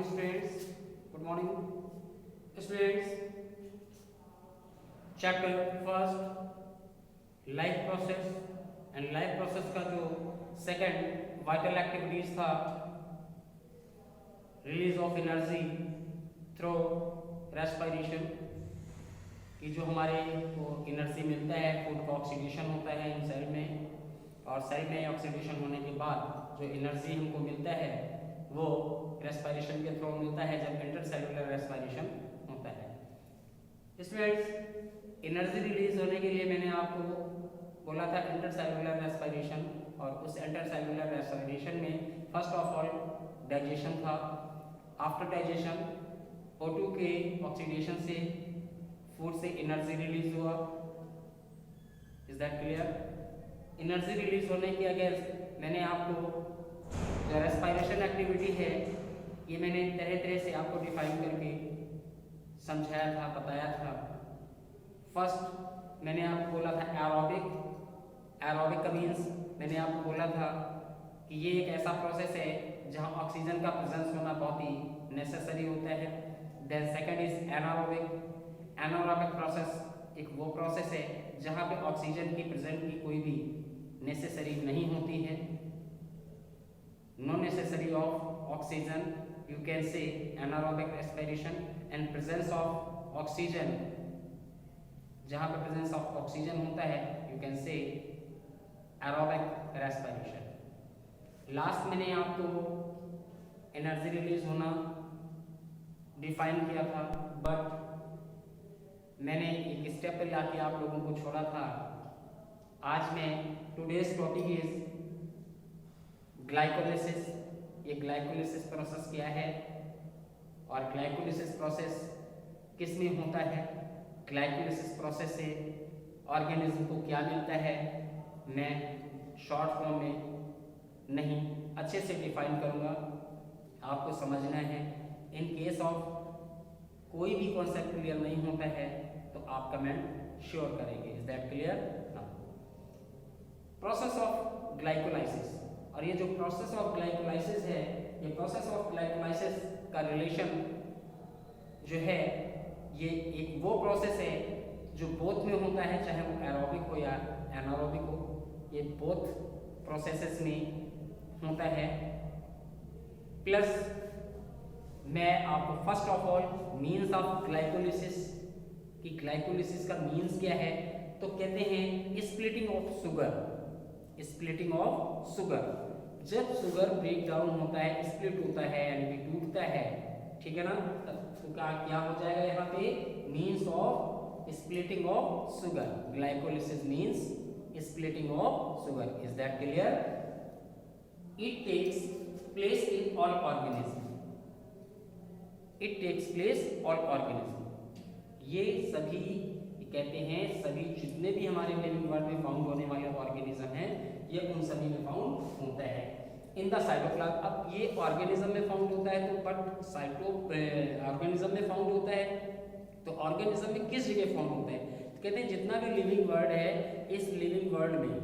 morning students. Good morning students. Chapter first life process and life process का जो second vital activities था release of energy through respiration कि जो हमारे को एनर्जी मिलता है फूड का ऑक्सीडेशन होता है इन सेल में और सेल में ऑक्सीडेशन होने के बाद जो एनर्जी हमको मिलता है वो रेस्पिरेशन के थ्रू मिलता है जब इंटरसेलुलर रेस्पिरेशन होता है। स्टूडेंट्स एनर्जी रिलीज होने के लिए मैंने आपको बोला था इंटरसेलुलर रेस्पिरेशन और उस इंटरसेलुलर रेस्पिरेशन में फर्स्ट ऑफ ऑल डाइजेशन था। आफ्टर डाइजेशन O2 के ऑक्सीडेशन से फूड से एनर्जी रिलीज हुआ। Is that clear? Energy release होने के अगेंस्ट मैंने आपको जो रेस्पिरेशन एक्टिविटी है ये मैंने तरह तरह से आपको डिफाइन करके समझाया था, बताया था। फर्स्ट मैंने आपको बोला था एरोबिक। एरोबिक का मीन्स मैंने आपको बोला था कि ये एक ऐसा प्रोसेस है जहाँ ऑक्सीजन का प्रेजेंस होना बहुत ही नेसेसरी होता है। Then second is anaerobic. Anaerobic process एक वो प्रोसेस है जहाँ पे ऑक्सीजन की प्रेजेंट की कोई भी नेसेसरी नहीं होती है। No necessary of oxygen you can say anaerobic respiration and presence of oxygen जहाँ पे प्रेजेंस ऑफ ऑक्सीजन होता है you can say aerobic respiration. Last मैंने आपको एनर्जी रिलीज होना डिफाइन किया था बट मैंने एक स्टेप पे लाके आप लोगों को छोड़ा था। आज मैं टुडेज टॉपिक इज ग्लाइकोलिसिस। ये ग्लाइकोलिसिस प्रोसेस क्या है और ग्लाइकोलिसिस प्रोसेस किस में होता है, ग्लाइकोलिसिस प्रोसेस से ऑर्गेनिज्म को क्या मिलता है, मैं शॉर्ट फॉर्म में नहीं अच्छे से डिफाइन करूँगा, आपको समझना है। इन केस ऑफ कोई भी कॉन्सेप्ट क्लियर नहीं होता है तो आप कमेंट श्योर करेंगे। Is that clear? Process of glycolysis. और ये जो प्रोसेस ऑफ ग्लाइकोलाइसिस है ये प्रोसेस ऑफ ग्लाइकोलाइसिस का रिलेशन जो है ये एक वो प्रोसेस है जो बोथ में होता है, चाहे वो एरोबिक हो या एनारोबिक हो, ये बोथ प्रोसेसेस में होता है। प्लस मैं आपको first of all means of glycolysis कि ग्लाइकोलिसिस का मीन्स क्या है तो कहते हैं splitting of sugar. Splitting of sugar, जब शुगर ब्रेक डाउन होता है, स्प्लिट होता है यानी कि टूटता है, ठीक है ना, तो क्या हो जाएगा यहाँ पे means of splitting of sugar. Glycolysis means splitting of sugar. Is that clear? It takes place in all organism. It takes place all organism. ये सभी कहते हैं सभी जितने भी हमारे लिविंग वर्ल्ड में फाउंड होने वाले ऑर्गेनिज्म हैं ये उन सभी में फाउंड होता है इन द साइटोप्लाज्म। अब ये ऑर्गेनिज्म में फाउंड होता है तो बट ऑर्गेनिज्म में फाउंड होता है तो ऑर्गेनिज्म में किस जगह फाउंड होता है तो कहते हैं जितना भी लिविंग वर्ल्ड है इस लिविंग वर्ल्ड में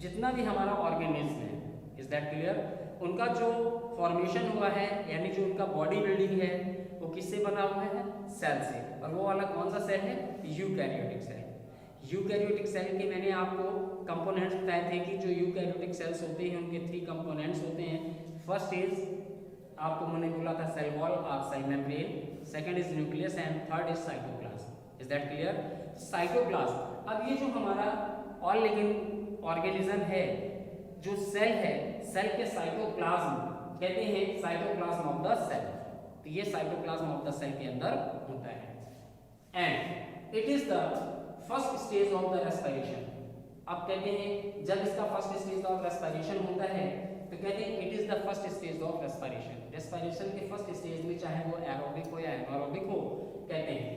जितना भी हमारा ऑर्गेनिज्म है, इज दैट क्लियर, उनका जो फॉर्मेशन हुआ है यानी जो उनका बॉडी बिल्डिंग है वो किससे बना हुआ है, सेल से। और वो वाला कौन सा सेल है, यूकैरियोटिक सेल। यूकैरियोटिक सेल के मैंने आपको कंपोनेंट्स बताए थे कि जो यूकैरियोटिक सेल्स होते हैं उनके 3 कंपोनेंट्स होते हैं। फर्स्ट इज आपको मैंने बोला था सेल वॉल और cell membrane, second is nucleus and third is cytoplasm. Is that clear? Cytoplasm. अब ये जो हमारा ऑल लिविंग ऑर्गेनिज्म है जो सेल है, सेल के साइटोप्लाज्म कहते हैं साइटोप्लाज्म ऑफ द सेल, तो ये साइटोप्लाज्म ऑफ द सेल के अंदर होता है and it is the first stage of the respiration. अब कहते हैं जब इसका फर्स्ट स्टेज ऑफ रेस्पिरेशन होता है तो कहते हैं it is the first stage of respiration. Respiration के फर्स्ट स्टेज में चाहे वो एरोबिक हो या एनारोबिक हो कहते हैं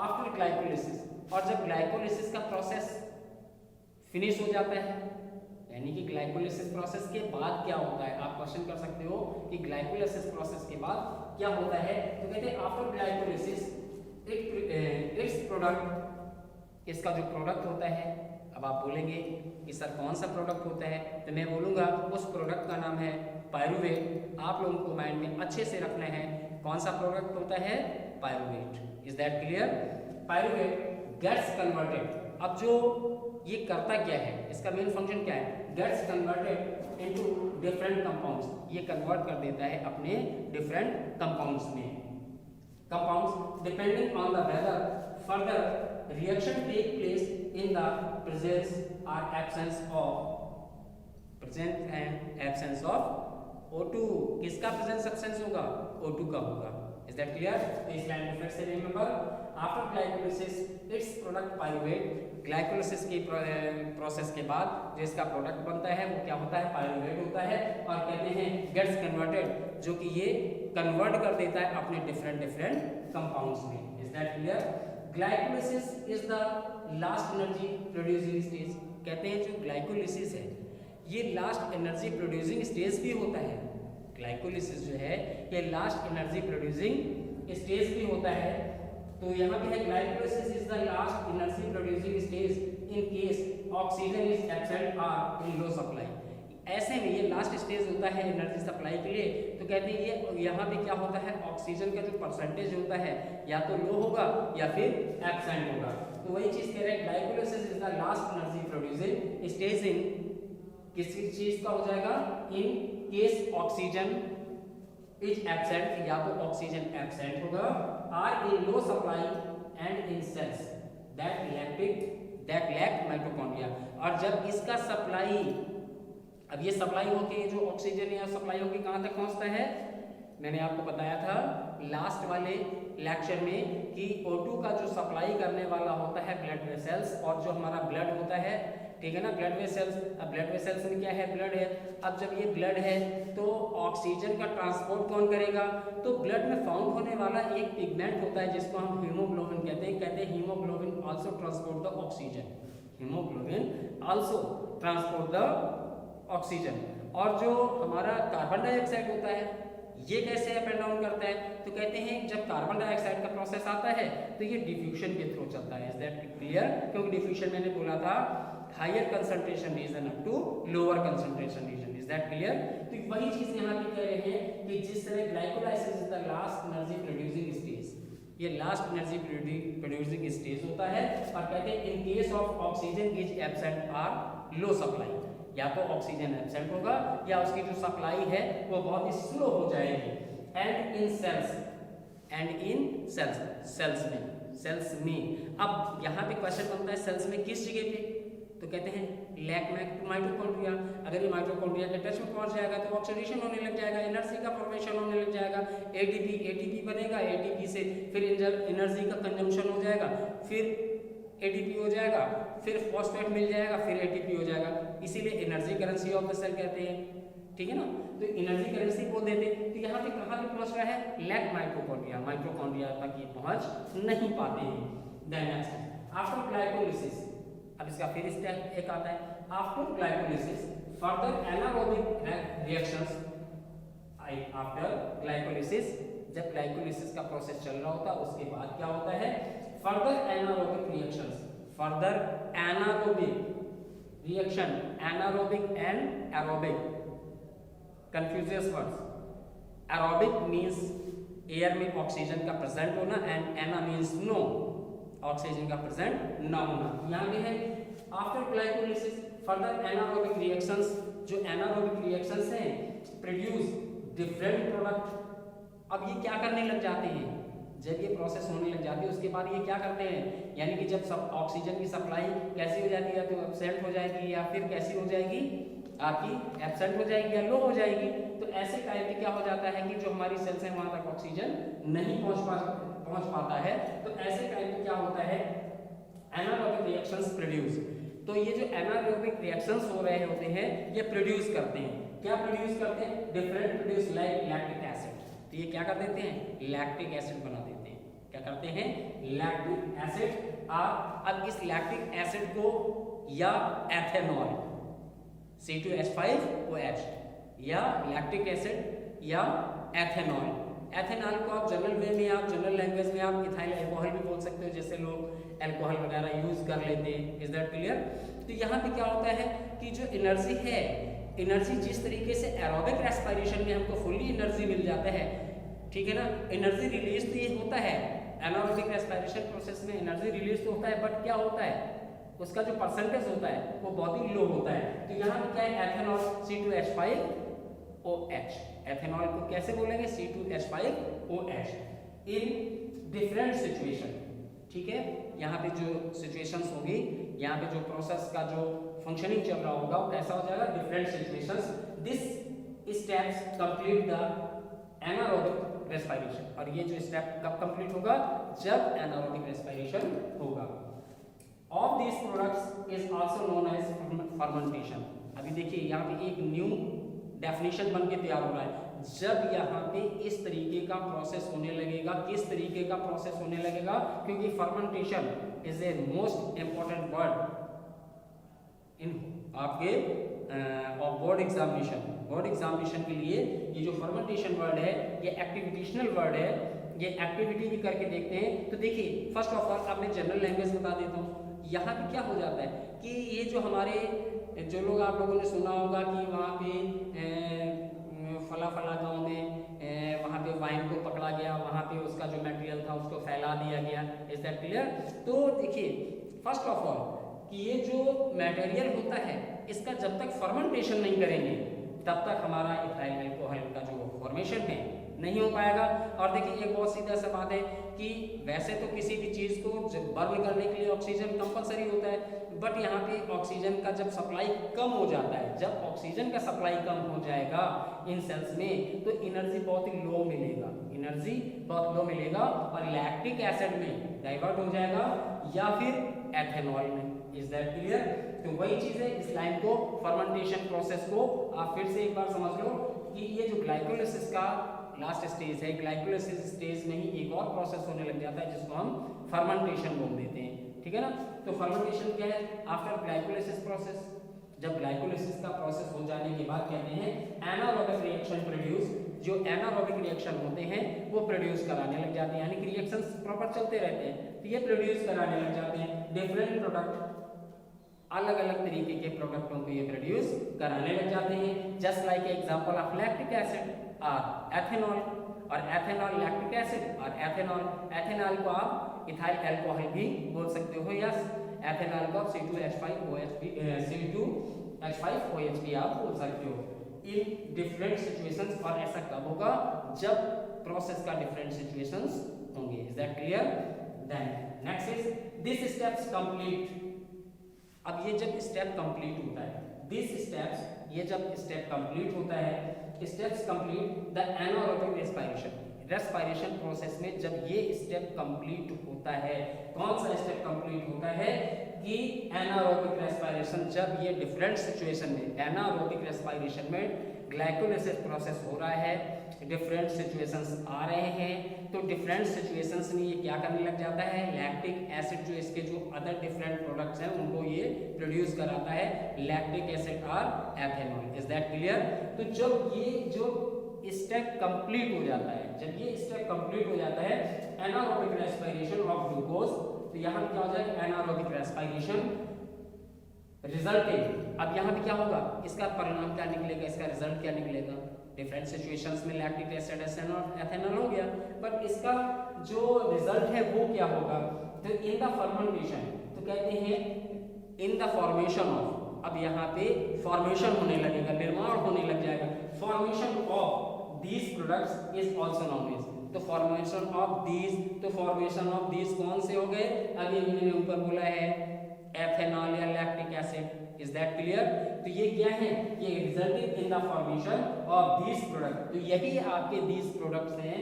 आफ्टर ग्लाइकोलिसिस। और जब ग्लाइकोलिसिस का प्रोसेस फिनिश हो जाता है यानी कि ग्लाइकोलिसिस प्रोसेस के बाद क्या होता है, आप क्वेश्चन कर सकते हो कि ग्लाइकोलिसिस प्रोसेस के बाद क्या होता है तो कहते हैं आफ्टर ग्लाइकोलिसिस इट्स प्रोडक्ट, इसका जो प्रोडक्ट होता है। अब आप बोलेंगे कि सर कौन सा प्रोडक्ट होता है तो मैं बोलूँगा उस प्रोडक्ट का नाम है पायरुवेट, आप लोगों को माइंड में अच्छे से रखना है। कौन सा प्रोडक्ट होता है? Pyruvate. Is that clear? Pyruvate gets converted. अब जो ये करता क्या है, इसका मेन फंक्शन क्या है? Gets converted into different compounds. ये कन्वर्ट कर देता है अपने डिफरेंट कंपाउंड्स में। Compounds depending on the whether further reaction take place in the presence और एब्सेंस ऑफ O2। किसका प्रेजेंस एब्सेंस होगा? O2 का होगा। Is that clear? तो इस लाइन में फिर से remember, after glycolysis its product pyruvate. Glycolysis की प्रोसेस के बाद जो इसका प्रोडक्ट बनता है वो क्या होता है? पायरुवेट होता है। और कहते हैं गेट्स कन्वर्टेड, जो कि ये कन्वर्ट कर देता है अपने डिफरेंट कंपाउंड्स में। Is that clear? Glycolysis is the last energy producing stage. कहते हैं जो ग्लाइकोलिसिस है ये लास्ट एनर्जी प्रोड्यूसिंग स्टेज भी होता है। ग्लाइकोलिसिस जो है ये लास्ट एनर्जी प्रोड्यूसिंग स्टेज भी होता है। तो यहाँ पे है glycolysis is the last energy producing stage in case oxygen is absent और इन लो सप्लाई। ऐसे में ये लास्ट स्टेज होता है एनर्जी सप्लाई के लिए। तो कहते हैं ये यहाँ पे क्या होता है? ऑक्सीजन का जो परसेंटेज होता है या तो लो होगा या फिर एब्सेंट होगा। तो वही चीज कह रहे हैं, glycolysis is the last energy producing stage in किसी चीज का हो जाएगा? In case oxygen is absent, या तो ऑक्सीजन एब्सेंट होगा, और in low supply and in cells that lack mitochondria. और जब इसका सप्लाई, अब ये सप्लाई होके जो ऑक्सीजन या सप्लाई होके कहां तक पहुंचता है? मैंने आपको बताया था लास्ट वाले लेक्चर में कि O2 का जो सप्लाई करने वाला होता है ब्लड वेसल्स, और जो हमारा ब्लड होता है, ठीक है ना, ब्लड वेसल्स। अब ब्लड वेसल्स में क्या है? ब्लड है। अब जब ये ब्लड है तो ऑक्सीजन का ट्रांसपोर्ट कौन करेगा? तो ब्लड में फाउंड होने वाला एक पिगमेंट होता है जिसको हम हीमोग्लोबिन कहते हैं haemoglobin also transport the oxygen. Haemoglobin also transport the oxygen. और जो हमारा कार्बन डाइऑक्साइड होता है ये कैसे अप एंड डाउन करता है? तो कहते हैं जब कार्बन डाइऑक्साइड का प्रोसेस आता है तो ये डिफ्यूजन के थ्रू चलता है। Is that clear? क्योंकि डिफ्यूजन मैंने बोला था higher concentration region up to lower concentration region. Is that clear? तो वही चीज यहाँ पे कह रहे हैं कि जिस तरह glycolysis is the last energy producing stage, ये लास्ट एनर्जी प्रोड्यूसिंग स्टेज होता है। और कहते हैं in case of oxygen is absent और लो सप्लाई, या तो ऑक्सीजन एब्सेंट होगा या उसकी जो सप्लाई है वो बहुत ही स्लो हो जाएगी। एंड इन सेल्स में अब यहाँ पे क्वेश्चन बनता है सेल्स में किस जगह पे? तो कहते हैं लैक माइटोकॉन्ड्रिया। अगर ये माइटोकॉन्ड्रिया के टच में पहुंच जाएगा तो ऑक्सीडेशन होने लग जाएगा, एनर्जी का फॉर्मेशन होने लग जाएगा, एटीपी बनेगा, एटीपी से फिर एनर्जी का कंजम्पशन हो जाएगा, फिर एटीपी हो जाएगा, फिर फॉस्फेट मिल जाएगा, फिर एटीपी हो जाएगा। इसीलिए energy currency of the cell कहते हैं, ठीक है ना। तो एनर्जी करेंसी बोल देते हैं। तो यहाँ पे कहाँ पे पहुंच रहा है? लैक माइटोकॉन्ड्रिया तक ये पहुंच नहीं पाते हैं। देन नेक्स्ट आफ्टर ग्लाइकोलिसिस, अब इसका फिर स्टेप एक आता है after glycolysis further anaerobic reactions. After glycolysis, जब ग्लाइकोलिसिस का प्रोसेस चल रहा होता है उसके बाद क्या होता है? Further anaerobic reactions, further anaerobic reaction, anaerobic and aerobic confusing words. Aerobic means air में ऑक्सीजन का प्रेजेंट होना and ana means no, oxygen का प्रेजेंट ना होना। यहाँ भी है after glycolysis further anaerobic reactions, जो एनारोबिक रिएक्शंस हैं प्रोड्यूस डिफरेंट प्रोडक्ट। अब ये क्या करने लग जाते हैं? जब ये प्रोसेस होने लग जाती है उसके बाद ये क्या करते हैं? यानी कि जब सब ऑक्सीजन की सप्लाई कैसी हो जाती है, तो एब्सेंट हो जाएगी या फिर कैसी हो जाएगी आपकी एब्सेंट हो जाएगी या लो हो जाएगी। तो ऐसे टाइम पे क्या हो जाता है कि जो हमारी सेल्स है वहां तक ऑक्सीजन नहीं पहुंच पाता है। तो ऐसे टाइम पे क्या होता है? Anaerobic reactions produce. तो ये जो एनारोबिक रिएक्शंस हो रहे होते हैं ये प्रोड्यूस करते हैं, क्या प्रोड्यूस करते हैं? Different produce like lactic acid. तो ये क्या कर देते हैं? लैक्टिक एसिड बना देते हैं। क्या करते हैं? Lactic acid. अब इस लैक्टिक एसिड को या एथेनॉल C2H5OH या लैक्टिक एसिड या एथेनॉल। एथेनॉल को आप जनरल वे में, आप जनरल लैंग्वेज में आप इथाइल अल्कोहल भी बोल सकते हो, जैसे लोग अल्कोहल वगैरह यूज कर लेते हैं। Is that clear? तो यहाँ पे क्या होता है कि जो एनर्जी है, एनर्जी जिस तरीके से एरोबिक रेस्पिरेशन में हमको फुल्ली एनर्जी मिल जाता है, ठीक है ना। एनर्जी रिलीज तो ये होता है, एनारोबिक रेस्पिरेशन प्रोसेस में एनर्जी रिलीज तो होता है, बट क्या होता है उसका जो परसेंटेज होता है वो बहुत ही लो होता है। तो यहाँ पे क्या है, एथेनॉल C2H5OH, एथेनॉल को कैसे बोलेंगे, C2H5OH इन डिफरेंट सिचुएशन, ठीक है। यहाँ पे जो सिचुएशंस होगी, यहाँ पे जो प्रोसेस का जो फंक्शनिंग चल रहा होगा वो कैसा हो जाएगा, different situations. This steps complete the anaerobic respiration, और ये जो स्टेप कब कंप्लीट होगा, जब एनारोबिक रेस्पिरेशन होगा। Of this products is also known as fermentation. अभी देखिए यहाँ पे एक न्यू डेफिनेशन बन के तैयार हो रहा है। जब यहाँ पे इस तरीके का प्रोसेस होने लगेगा, किस तरीके का प्रोसेस होने लगेगा, क्योंकि fermentation is a most important word in आपके बोर्ड एग्जामिनेशन के लिए। ये जो फर्मेंटेशन वर्ड है ये एक्टिविटेशनल वर्ड है, ये एक्टिविटी भी करके देखते हैं। तो देखिए फर्स्ट ऑफ ऑल अब मैं जनरल लैंग्वेज बता देता हूँ। यहाँ पे क्या हो जाता है कि ये जो हमारे जो लोग, आप लोगों ने सुना होगा कि वहाँ पे फला गांव में वहाँ पे वाइन को पकड़ा गया, वहाँ पे उसका जो मटेरियल था उसको फैला दिया गया। Is that clear? तो देखिए फर्स्ट ऑफ ऑल कि ये जो मटेरियल होता है इसका जब तक फर्मेंटेशन नहीं करेंगे तब तक हमारा इथाइल अल्कोहल का जो फॉर्मेशन है नहीं हो पाएगा। और देखिए एक बहुत सीधा सा बात है कि वैसे तो किसी भी चीज़ को बर्न करने के लिए ऑक्सीजन कंपलसरी होता है, बट यहाँ पे ऑक्सीजन का जब सप्लाई कम हो जाता है, जब ऑक्सीजन का सप्लाई कम हो जाएगा इन सेल्स में तो एनर्जी बहुत ही लो मिलेगा, एनर्जी बहुत लो मिलेगा और लैक्टिक एसिड में डाइवर्ट हो जाएगा या फिर एथेनॉल में। Is that clear? तो वही चीज़ है, इस लाइन को फर्मेंटेशन प्रोसेस को आप फिर से एक बार समझ लो कि ये जो ग्लाइकोलिसिस का लास्ट स्टेज है, ग्लाइकोलिसिस स्टेज में ही एक और प्रोसेस होने लग जाता है जिसको हम फर्मेंटेशन बोल देते हैं, ठीक है ना। तो फर्मेंटेशन क्या है? आफ्टर ग्लाइकोलिसिस प्रोसेस, जब ग्लाइकोलिसिस का प्रोसेस हो जाने के बाद कहते हैं एनारोबिक रिएक्शन प्रोड्यूस, जो एनारोबिक रिएक्शन होते हैं वो प्रोड्यूस कराने लग जाते हैं, यानी कि रिएक्शंस प्रॉपर चलते रहते हैं तो ये प्रोड्यूस कराने लग जाते हैं डिफरेंट प्रोडक्ट, अलग अलग तरीके के प्रोडक्टों को ये प्रोड्यूस कराने लग जाते हैं। Just like example of lactic acid और एथेनॉल, और एथेनॉल लैक्टिक एसिड और एथेनॉल को आप इथाइल अल्कोहल भी बोल सकते हो, या एथेनॉल को आप C2H5OH भी आप बोल सकते हो इन डिफरेंट सिचुएशंस। और ऐसा कब होगा? जब प्रोसेस का डिफरेंट सिचुएशंस होंगे। Is that clear? Then next is this steps complete. अब ये जब स्टेप कंप्लीट होता है, दिस स्टेप्स, ये जब स्टेप कंप्लीट होता है, steps complete the anaerobic respiration process में जब ये स्टेप कंप्लीट होता है, कौन सा स्टेप कंप्लीट होता है कि एनारोबिक रेस्पिरेशन, जब ये डिफरेंट सिचुएशन में एनारोबिक रेस्पिरेशन में ग्लाइकोलिसिस प्रोसेस हो रहा है, डिफरेंट सिचुएशंस आ रहे हैं, तो डिफरेंट सिचुएशंस में ये क्या करने लग जाता है, लैक्टिक एसिड जो इसके जो अदर डिफरेंट प्रोडक्ट्स हैं उनको ये प्रोड्यूस कराता है, लैक्टिक एसिड और एथेनॉल। Is that clear? तो जब ये जो स्टेप कंप्लीट हो जाता है, जब ये स्टेप कंप्लीट हो जाता है एनारोबिक रेस्पिरेशन ऑफ ग्लूकोज, तो यहाँ क्या हो जाएगा, एनारोबिक रेस्पिरेशन रिजल्टिंग। अब यहाँ पे क्या होगा, इसका परिणाम क्या निकलेगा, इसका रिजल्ट क्या निकलेगा, डिफरेंट सिचुएशंस में लैक्टिक एसिड एथेनॉल हो गया, बट इसका जो रिजल्ट है वो क्या होगा, तो इन द फर्मेंटेशन, तो कहते हैं इन द फॉर्मेशन ऑफ, अब यहाँ पे फॉर्मेशन होने लगेगा, निर्माण होने लग जाएगा, formation of these products is also known as, तो फॉर्मेशन ऑफ दीज, तो फॉर्मेशन ऑफ दीज कौन से हो गए, अभी मैंने ऊपर बोला है एथेनॉल या lactic acid. Is that clear? तो ये क्या है, ये resulted in the formation of these product, तो यही आपके दीज प्रोडक्ट्स हैं,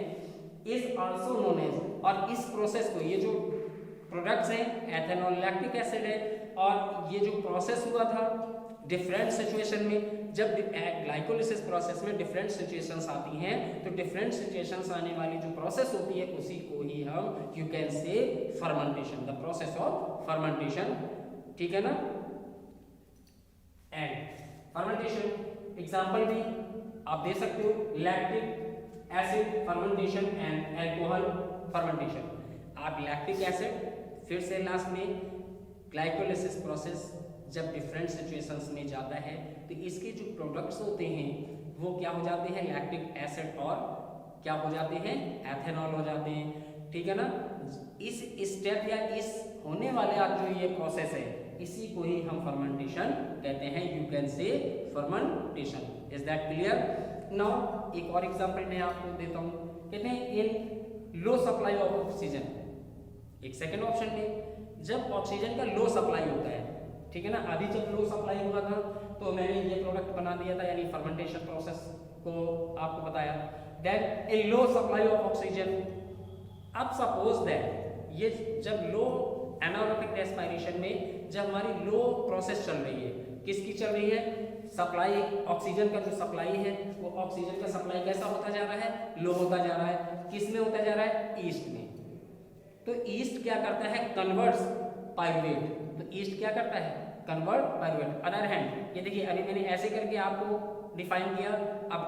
इज आल्सो नोन एज, और इस प्रोसेस को, ये जो प्रोडक्ट्स हैं एथेनॉल लैक्टिक एसिड है, और ये जो प्रोसेस हुआ था डिफरेंट सिचुएशन में, जब ग्लाइकोलिसिस प्रोसेस में डिफरेंट सिचुएशंस आती हैं, तो डिफरेंट सिचुएशंस आने वाली जो प्रोसेस होती है उसी को ही हम यू कैन से fermentation, the process of fermentation, ठीक है ना। एंड फर्मेंटेशन एग्जांपल भी आप दे सकते हो, lactic acid fermentation and alcohol fermentation. आप लैक्टिक एसिड, फिर से लास्ट में ग्लाइकोलिसिस प्रोसेस जब डिफरेंट सिचुएशंस में जाता है तो इसके जो प्रोडक्ट्स होते हैं वो क्या हो जाते हैं, लैक्टिक एसिड और क्या हो जाते हैं, एथेनॉल हो जाते हैं। ठीक है ना। इस स्टेप या इस होने वाले जो ये प्रोसेस है, इसी को ही हम फर्मेंटेशन कहते हैं। यू कैन से fermentation. Is that clear? Now एक और एग्जांपल मैं आपको देता हूँ। कहते हैं इन लो सप्लाई ऑफ ऑक्सीजन, एक सेकंड ऑप्शन में जब ऑक्सीजन का लो सप्लाई होता है, ठीक है ना। अभी जब लो सप्लाई हुआ था तो मैंने ये प्रोडक्ट बना दिया था, यानी फर्मेंटेशन प्रोसेस को आपको बताया। That in low supply of oxygen, अब सपोज दैट ये जब लो एनारोबिक रेस्पिरेशन में जब हमारी लो प्रोसेस चल रही है, किसकी चल रही है, सप्लाई ऑक्सीजन का जो सप्लाई है वो ऑक्सीजन का सप्लाई कैसा होता जा रहा है, लो होता जा रहा है। किस में होता जा रहा है, ईस्ट में। तो ईस्ट क्या करता है, कन्वर्ट्स पायरुवेट। तो ईस्ट क्या करता है, कन्वर्ट पायरुवेट। अदर हैंड ये देखिए अभी मैंने ऐसे करके आपको डिफाइन किया, अब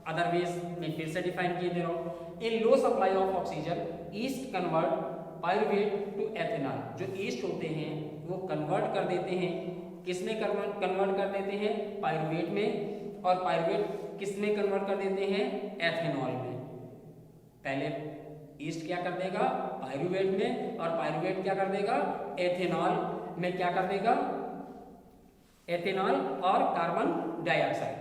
अदर वेज में फिर से डिफाइन किए दे रहा हूँ। In low supply of oxygen yeast convert pyruvate to ethanol. जो ईस्ट होते हैं वो कन्वर्ट कर देते हैं, किस में कन्वर्ट कर देते हैं, पायरुवेट में। और पायरुवेट किस में कन्वर्ट कर देते हैं, एथेनॉल में। पहले ईस्ट क्या कर देगा, पायरुवेट में, और पायरुवेट क्या कर देगा, एथेनॉल में क्या कर देगा, एथेनॉल और carbon dioxide,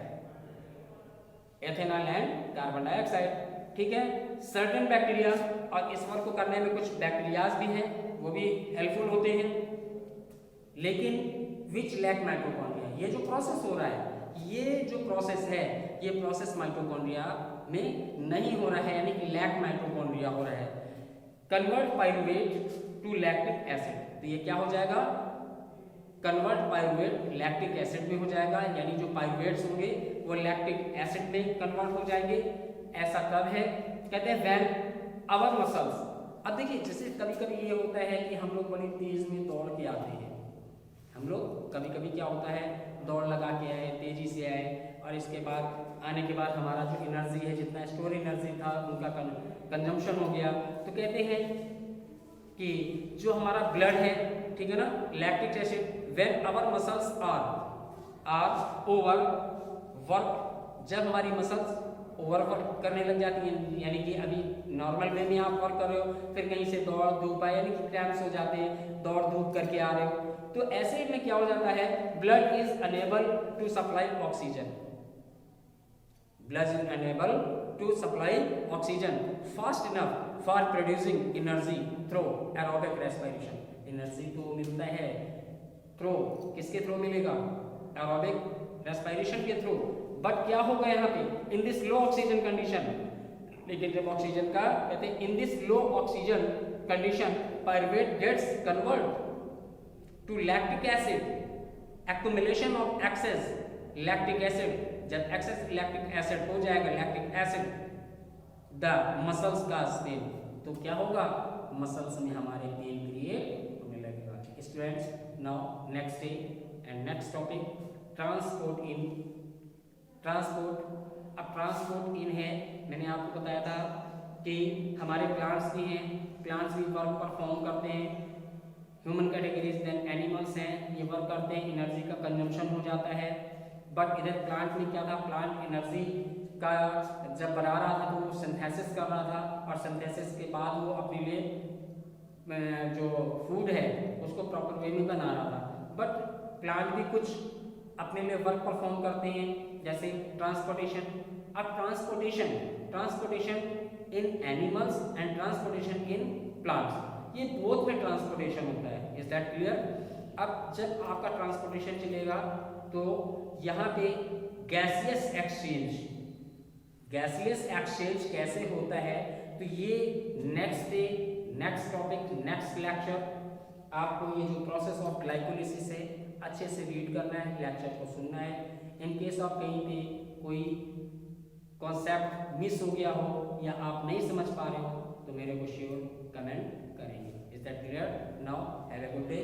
ethanol and carbon dioxide. ठीक है। सर्टेन बैक्टीरिया, और इस वर्क को करने में कुछ बैक्टीरियाज भी हैं, वो भी हेल्पफुल होते हैं, लेकिन विच लैक माइटोकॉन्ड्रिया। ये जो प्रोसेस हो रहा है, ये जो प्रोसेस है, ये प्रोसेस माइटोकॉन्ड्रिया में नहीं हो रहा है, यानी कि लैक माइटोकॉन्ड्रिया हो रहा है। Convert pyruvate to lactic acid. तो ये क्या हो जाएगा, कन्वर्ट पायरुवेट लैक्टिक एसिड में हो जाएगा, यानी जो पायरुवेट्स होंगे वो लैक्टिक एसिड में कन्वर्ट हो जाएंगे। ऐसा कब है, कहते हैं व्हेन आवर मसल्स। अब देखिए जैसे कभी कभी ये होता है कि हम लोग बड़ी तेज में दौड़ के आते हैं, हम लोग कभी कभी क्या होता है, दौड़ लगा के आए, तेजी से आए, और इसके बाद आने के बाद हमारा जो एनर्जी है, जितना स्टोर एनर्जी था उनका कंजम्पशन हो गया। तो कहते हैं कि जो हमारा ब्लड है, ठीक है ना, lactic acid, when our muscles are over work, जब हमारी मसल्स ओवरवर्क करने लग जाती हैं, यानी कि अभी नॉर्मल वे में आप वर्क कर रहे हो, फिर कहीं से दौड़ धूप आए, यानी कि क्रैम्प्स हो जाते हैं, दौड़ धूप करके आ रहे हो, तो ऐसे में क्या हो जाता है, blood is unable to supply oxygen, blood is unable to supply oxygen fast enough for producing energy through aerobic respiration. Energy तो मिलता है थ्रू, किसके थ्रू मिलेगा, एरोबिक रेस्पिरेशन के थ्रू। बट क्या होगा यहाँ पे, in this low oxygen condition, लेकिन जब ऑक्सीजन का कहते हैं in this low oxygen condition pyruvate gets convert to lactic acid, accumulation of excess lactic acid. जब एक्सेस लैक्टिक एसिड हो जाएगा, लैक्टिक एसिड द मसल्स का पेन, तो क्या होगा, मसल्स में हमारे पेन क्रिएट होने लगेगा। Students, now next day and next topic transport in. Transport, अब ट्रांसपोर्ट इन है, मैंने आपको बताया था कि हमारे प्लांट्स भी हैं, प्लांट्स भी वर्क परफॉर्म करते हैं, ह्यूमन कैटेगरीज देन एनिमल्स हैं, ये वर्क करते हैं, एनर्जी का कंजम्पशन हो जाता है। बट इधर प्लांट में क्या था, प्लांट एनर्जी का जब बना रहा था तो वो सिंथेसिस कर रहा था, और सिंथेसिस के बाद वो अपने लिए जो फूड है उसको प्रॉपर वे में बना रहा था। बट प्लांट भी कुछ अपने लिए वर्क परफॉर्म करते हैं, जैसे ट्रांसपोर्टेशन। अब transportation in animals and transportation in plants, ये बोथ में ट्रांसपोर्टेशन होता है। Is that clear? अब जब आपका ट्रांसपोर्टेशन चलेगा तो यहाँ पे गैसियस एक्सचेंज कैसे होता है, तो ये next day, next topic, next lecture आपको ये जो प्रोसेस ऑफ ग्लाइकोलिसिस है अच्छे से रीड करना है, लेक्चर को सुनना है। इन केस ऑफ कहीं पे कोई कॉन्सेप्ट मिस हो गया हो या आप नहीं समझ पा रहे हो तो मेरे को श्योर कमेंट करेंगे। Is that clear? Now have a good day.